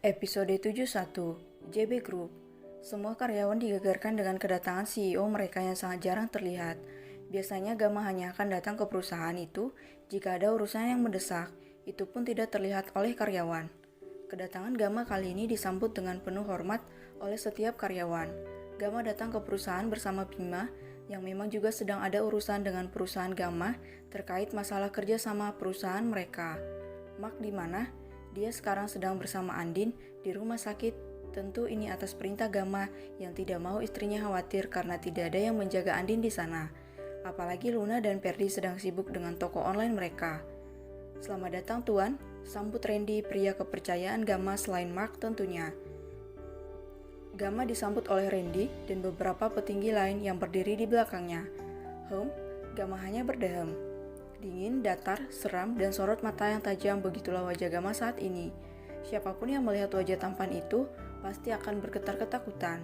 Episode 71, JB Group. Semua karyawan digegarkan dengan kedatangan CEO mereka yang sangat jarang terlihat. Biasanya Gama hanya akan datang ke perusahaan itu jika ada urusan yang mendesak, itu pun tidak terlihat oleh karyawan. Kedatangan Gama kali ini disambut dengan penuh hormat oleh setiap karyawan. Gama datang ke perusahaan bersama Bima yang memang juga sedang ada urusan dengan perusahaan Gama terkait masalah kerja sama perusahaan mereka. Mark di mana? Dia sekarang sedang bersama Andin di rumah sakit. Tentu ini atas perintah Gama yang tidak mau istrinya khawatir karena tidak ada yang menjaga Andin di sana. Apalagi Luna dan Perdi sedang sibuk dengan toko online mereka. Selamat datang Tuan, sambut Randy, pria kepercayaan Gama selain Mark tentunya. Gama disambut oleh Randy dan beberapa petinggi lain yang berdiri di belakangnya. Gama hanya berdehem. Dingin, datar, seram, dan sorot mata yang tajam, begitulah wajah Gama saat ini. Siapapun yang melihat wajah tampan itu, pasti akan bergetar ketakutan.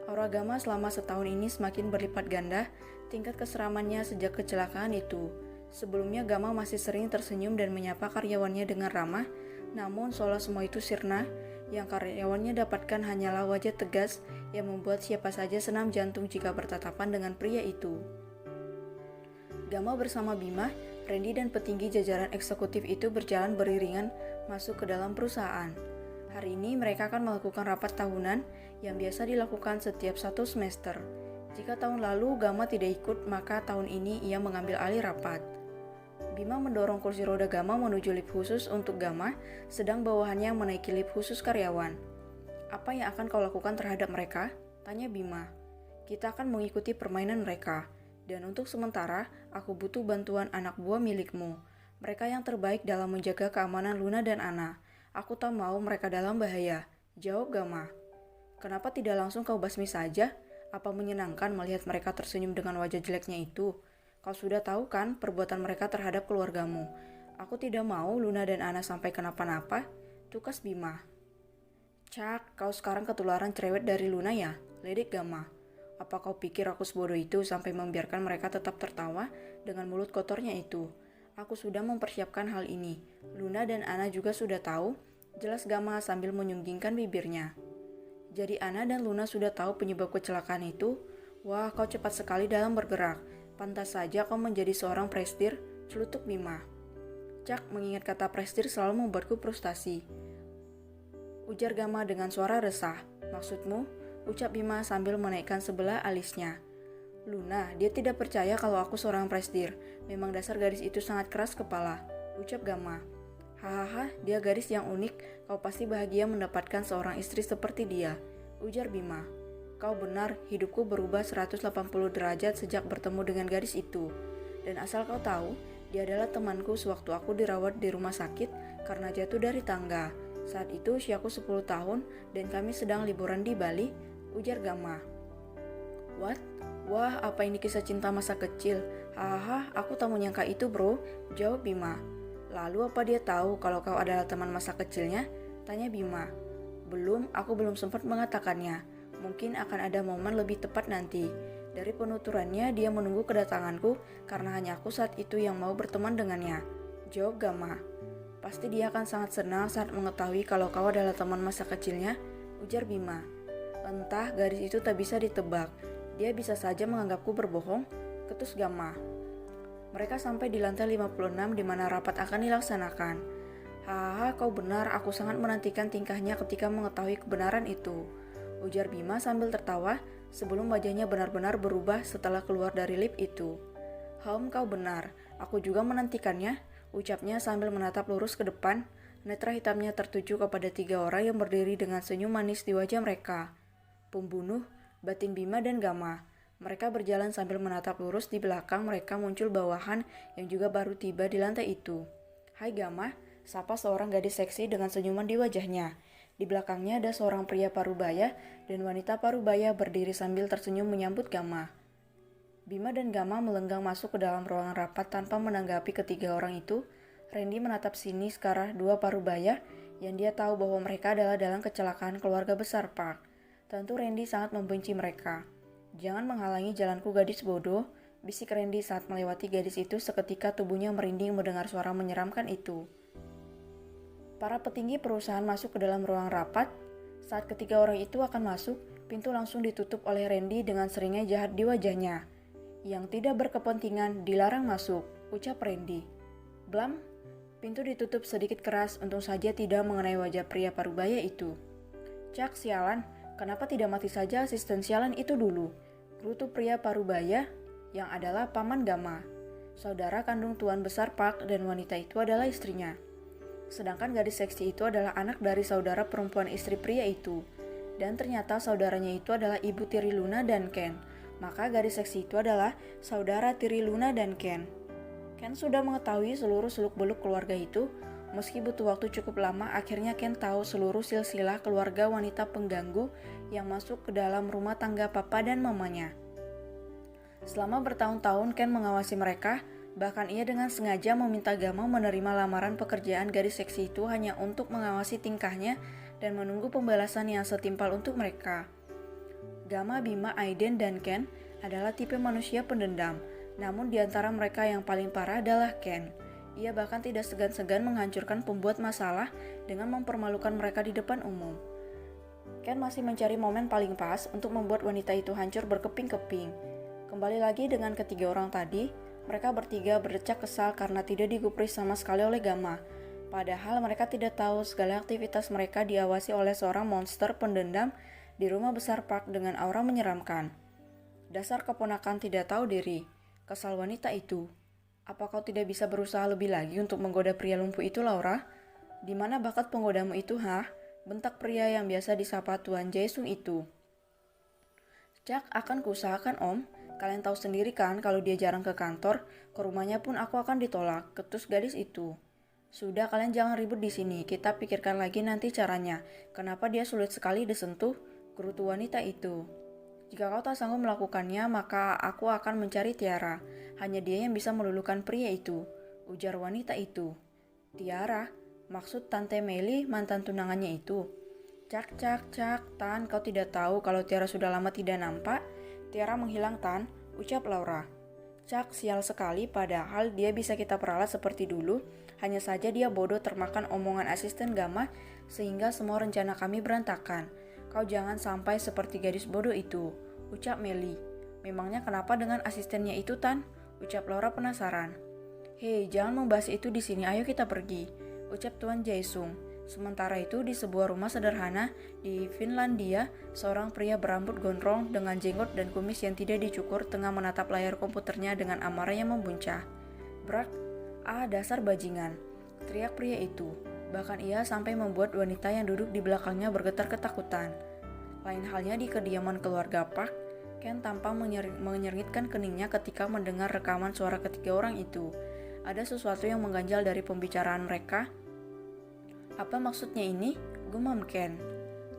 Aura Gama selama setahun ini semakin berlipat ganda, tingkat keseramannya sejak kecelakaan itu. Sebelumnya Gama masih sering tersenyum dan menyapa karyawannya dengan ramah, namun seolah semua itu sirna, yang karyawannya dapatkan hanyalah wajah tegas yang membuat siapa saja senam jantung jika bertatapan dengan pria itu. Gama bersama Bima, Randy dan petinggi jajaran eksekutif itu berjalan beriringan masuk ke dalam perusahaan. Hari ini mereka akan melakukan rapat tahunan yang biasa dilakukan setiap satu semester. Jika tahun lalu Gama tidak ikut, maka tahun ini ia mengambil alih rapat. Bima mendorong kursi roda Gama menuju lift khusus untuk Gama, sedang bawahannya menaiki lift khusus karyawan. Apa yang akan kau lakukan terhadap mereka? Tanya Bima. Kita akan mengikuti permainan mereka. Dan untuk sementara, aku butuh bantuan anak buah milikmu. Mereka yang terbaik dalam menjaga keamanan Luna dan Ana. Aku tak mau mereka dalam bahaya. Jawab Gama. Kenapa tidak langsung kau basmi saja? Apa menyenangkan melihat mereka tersenyum dengan wajah jeleknya itu? Kau sudah tahu kan perbuatan mereka terhadap keluargamu. Aku tidak mau Luna dan Ana sampai kenapa-napa. Tukas Bima. Cak, kau sekarang ketularan cerewet dari Luna ya? Ledek Gama. Apa kau pikir aku sebodoh itu sampai membiarkan mereka tetap tertawa dengan mulut kotornya itu? Aku sudah mempersiapkan hal ini. Luna dan Ana juga sudah tahu, jelas Gama sambil menyunggingkan bibirnya. Jadi Ana dan Luna sudah tahu penyebab kecelakaan itu? Wah, kau cepat sekali dalam bergerak. Pantas saja kau menjadi seorang prestir, celutuk Bima. Cak, mengingat kata prestir selalu membuatku frustasi. Ujar Gama dengan suara resah. Maksudmu? Ucap Bima sambil menaikkan sebelah alisnya. Luna, dia tidak percaya kalau aku seorang prestir. Memang dasar gadis itu sangat keras kepala. Ucap Gama. Hahaha, dia gadis yang unik. Kau pasti bahagia mendapatkan seorang istri seperti dia. Ujar Bima. Kau benar, hidupku berubah 180 derajat sejak bertemu dengan gadis itu. Dan asal kau tahu, dia adalah temanku sewaktu aku dirawat di rumah sakit karena jatuh dari tangga. Saat itu usiaku 10 tahun dan kami sedang liburan di Bali. Ujar Gama. What? Wah, apa ini kisah cinta masa kecil? Hahaha, aku tak menyangka itu bro, jawab Bima. Lalu apa dia tahu kalau kau adalah teman masa kecilnya? Tanya Bima. Belum, aku belum sempat mengatakannya. Mungkin akan ada momen lebih tepat nanti. Dari penuturannya, dia menunggu kedatanganku karena hanya aku saat itu yang mau berteman dengannya. Jawab Gama. Pasti dia akan sangat senang saat mengetahui kalau kau adalah teman masa kecilnya, ujar Bima. Entah, gadis itu tak bisa ditebak. Dia bisa saja menganggapku berbohong, ketus Gama. Mereka sampai di lantai 56 di mana rapat akan dilaksanakan. Hahaha, kau benar, aku sangat menantikan tingkahnya ketika mengetahui kebenaran itu. Ujar Bima sambil tertawa sebelum wajahnya benar-benar berubah setelah keluar dari lift itu. Kau benar, aku juga menantikannya, ucapnya sambil menatap lurus ke depan. Netra hitamnya tertuju kepada 3 orang yang berdiri dengan senyum manis di wajah mereka. Pembunuh, batin Bima dan Gama. Mereka berjalan sambil menatap lurus di belakang mereka muncul bawahan yang juga baru tiba di lantai itu. Hai Gama, sapa seorang gadis seksi dengan senyuman di wajahnya. Di belakangnya ada seorang pria parubaya dan wanita parubaya berdiri sambil tersenyum menyambut Gama. Bima dan Gama melenggang masuk ke dalam ruangan rapat tanpa menanggapi ketiga orang itu. Randy menatap sinis ke arah 2 parubaya yang dia tahu bahwa mereka adalah dalam kecelakaan keluarga besar Park. Tentu Randy sangat membenci mereka. Jangan menghalangi jalanku gadis bodoh, bisik Randy saat melewati gadis itu seketika tubuhnya merinding mendengar suara menyeramkan itu. Para petinggi perusahaan masuk ke dalam ruang rapat. Saat ketiga orang itu akan masuk, pintu langsung ditutup oleh Randy dengan seringnya jahat di wajahnya. Yang tidak berkepentingan dilarang masuk, ucap Randy. Blam, pintu ditutup sedikit keras, untung saja tidak mengenai wajah pria parubaya itu. Cak, sialan, kenapa tidak mati saja asisten sialan itu dulu? Gerutu pria parubaya yang adalah paman Gamma, saudara kandung Tuan Besar Park, dan wanita itu adalah istrinya. Sedangkan gadis seksi itu adalah anak dari saudara perempuan istri pria itu. Dan ternyata saudaranya itu adalah ibu tiri Luna dan Ken. Maka gadis seksi itu adalah saudara tiri Luna dan Ken. Ken sudah mengetahui seluruh seluk-beluk keluarga itu. Meski butuh waktu cukup lama, akhirnya Ken tahu seluruh silsilah keluarga wanita pengganggu yang masuk ke dalam rumah tangga papa dan mamanya. Selama bertahun-tahun Ken mengawasi mereka. Bahkan ia dengan sengaja meminta Gamma menerima lamaran pekerjaan gadis seksi itu hanya untuk mengawasi tingkahnya dan menunggu pembalasan yang setimpal untuk mereka. Gamma, Bima, Aiden, dan Ken adalah tipe manusia pendendam, namun di antara mereka yang paling parah adalah Ken. Ia bahkan tidak segan-segan menghancurkan pembuat masalah dengan mempermalukan mereka di depan umum. Ken masih mencari momen paling pas untuk membuat wanita itu hancur berkeping-keping. Kembali lagi dengan ketiga orang tadi. Mereka bertiga berdecak kesal karena tidak digubris sama sekali oleh Gamma. Padahal mereka tidak tahu segala aktivitas mereka diawasi oleh seorang monster pendendam di rumah besar Park dengan aura menyeramkan. Dasar keponakan tidak tahu diri, kesal wanita itu. Apa kau tidak bisa berusaha lebih lagi untuk menggoda pria lumpuh itu, Laura? Di mana bakat penggodamu itu, hah? Bentak pria yang biasa disapa Tuan Jaesung itu. Cak, akan kuusahakan, Om. Kalian tahu sendiri kan kalau dia jarang ke kantor, ke rumahnya pun aku akan ditolak, ketus gadis itu. Sudah, kalian jangan ribut di sini, kita pikirkan lagi nanti caranya. Kenapa dia sulit sekali disentuh? Gerutu wanita itu. Jika kau tak sanggup melakukannya, maka aku akan mencari Tiara. Hanya dia yang bisa meluluhkan pria itu, ujar wanita itu. Tiara? Maksud Tante Meli, mantan tunangannya itu. Cak, Tan, kau tidak tahu kalau Tiara sudah lama tidak nampak? Tiara menghilang, Tan, ucap Laura. Cak, sial sekali, padahal dia bisa kita peralat seperti dulu. Hanya saja dia bodoh termakan omongan asisten Gamma, sehingga semua rencana kami berantakan. Kau jangan sampai seperti gadis bodoh itu, ucap Meli. Memangnya kenapa dengan asistennya itu, Tan? Ucap Laura penasaran. Hei, jangan membahas itu di sini, ayo kita pergi, ucap Tuan Jaesung. Sementara itu, di sebuah rumah sederhana di Finlandia, seorang pria berambut gondrong dengan jenggot dan kumis yang tidak dicukur tengah menatap layar komputernya dengan amarah yang membuncah. Brak, dasar bajingan, teriak pria itu. Bahkan ia sampai membuat wanita yang duduk di belakangnya bergetar ketakutan. Lain halnya di kediaman keluarga Park, Ken tampak menyengitkan keningnya ketika mendengar rekaman suara ketiga orang itu. Ada sesuatu yang mengganjal dari pembicaraan mereka. Apa maksudnya ini? Gumam Ken.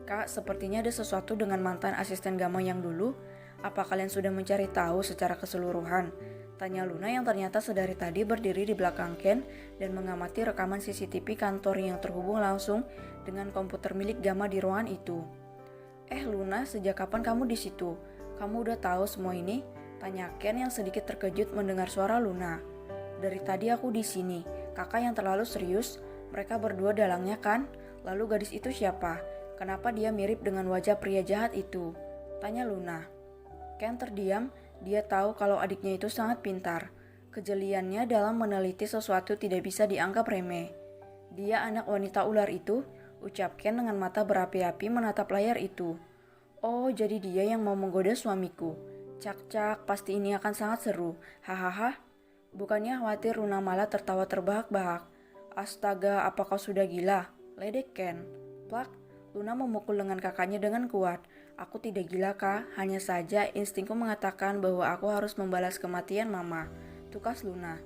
Kak, sepertinya ada sesuatu dengan mantan asisten Gamma yang dulu. Apa kalian sudah mencari tahu secara keseluruhan? Tanya Luna yang ternyata sedari tadi berdiri di belakang Ken dan mengamati rekaman CCTV kantor yang terhubung langsung dengan komputer milik Gamma di ruangan itu. Luna, sejak kapan kamu di situ? Kamu udah tahu semua ini? Tanya Ken yang sedikit terkejut mendengar suara Luna. Dari tadi aku di sini. Kakak yang terlalu serius. Mereka berdua dalangnya kan? Lalu gadis itu siapa? Kenapa dia mirip dengan wajah pria jahat itu? Tanya Luna. Ken terdiam, dia tahu kalau adiknya itu sangat pintar. Kejeliannya dalam meneliti sesuatu tidak bisa dianggap remeh. Dia anak wanita ular itu, ucap Ken dengan mata berapi-api menatap layar itu. Oh, jadi dia yang mau menggoda suamiku. Cak, pasti ini akan sangat seru. Hahaha. Bukannya khawatir, Luna malah tertawa terbahak-bahak. Astaga, apa kau sudah gila? Ledek Ken. Plak, Luna memukul lengan kakaknya dengan kuat. Aku tidak gila, Kak. Hanya saja instingku mengatakan bahwa aku harus membalas kematian Mama. Tukas Luna.